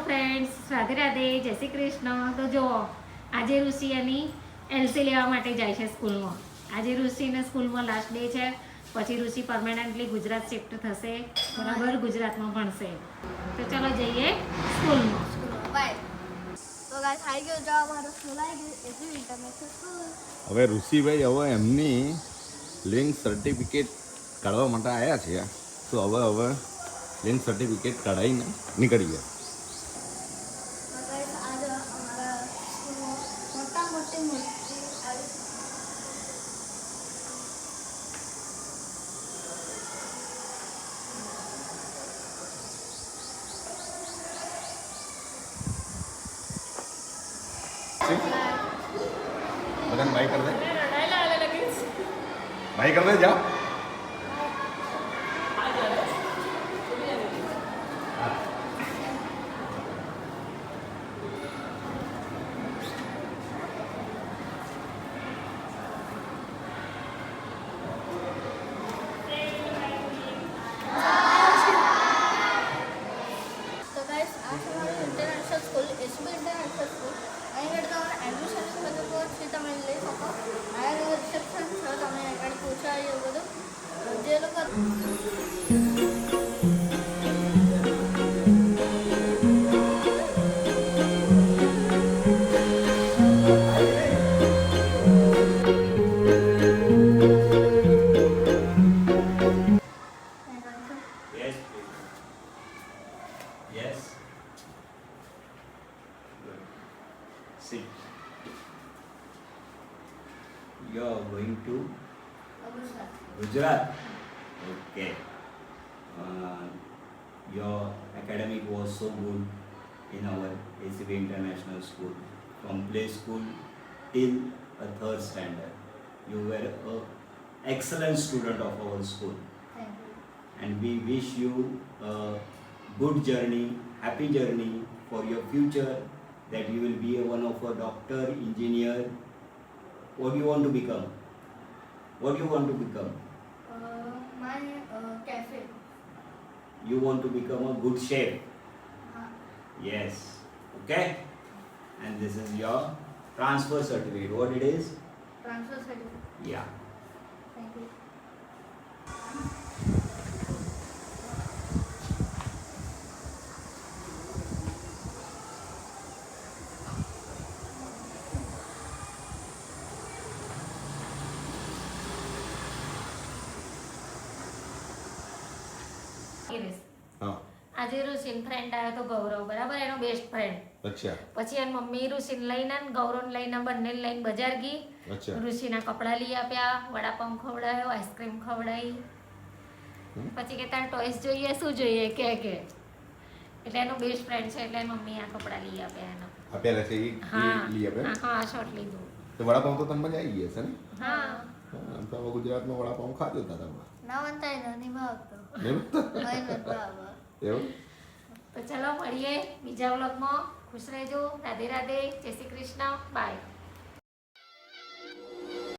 Friends, Radhe Radhe, જય શ્રી કૃષ્ણ. તો જુઓ, આજે ઋષિ એની એલસી લેવા માટે જાય છે સ્કૂલમાં. આજે ઋષિને સ્કૂલમાં લાસ્ટ ડે છે. પછી ઋષિ પરમેનન્ટલી ગુજરાત શિફ્ટ થશે, બરાબર, ગુજરાતમાં ભણશે. તો ચલો જઈએ સ્કૂલમાં. હવે ઋષિભાઈ હવે એમની લિંક સર્ટિફિકેટ કાઢવા માટે આવ્યા છે. તો હવે લિંક સર્ટિફિકેટ કાઢાઈને નીકળી ગયા. બધાને બાય કર દે, બાય કર દે, જાઓ. You are going to Gujarat. Okay. Your academic was so good in our ACB International School. From play school till a third standard. You were an excellent student of our school. Thank you. And we wish you a good journey, happy journey for your future, that you will be one of a doctor, engineer. What do you want to become? What do you want to become? My cafe. You want to become a good chef. Yes. Okay. And this is your transfer certificate. What it is? Transfer certificate. Yeah. Thank you. હા. આજે Rishin friend આવ્યો તો ગૌરવ, બરાબર, એનો best friend. અચ્છા. પછી એની mummy ઋષિને લઈને ને ગૌરવને લઈને બંને લઈને બજાર ગઈ. અચ્છા. ઋષિના કપડાં લઈ આપ્યા, વડાપાઉં ખવડાવ્યો, આઈસ્ક્રીમ ખવડાવી. પછી કે તાર ટોયસ જોઈએ, શું જોઈએ કે એટલે એનો બેસ્ટ ફ્રેન્ડ છે એટલે મમ્મી આ કપડાં લઈ આપ્યા એનો. આપેલા છે એ લઈ આપ્યા. હા, શોર્ટ લીધું. તો વડાપાઉં તો તમને આવી ગયા છે ને? હા. આમ તો હવે ગુજરાતમાં વડાપાઉં ખાધો હતા તમે. ના વંતાય નહીં ભાવતો. એવું? એવું? તો ચલો મળીએ બીજા વ્લોગમાં. ખુશ રહેજો. રાધે રાધે, જય શ્રી કૃષ્ણ, બાય.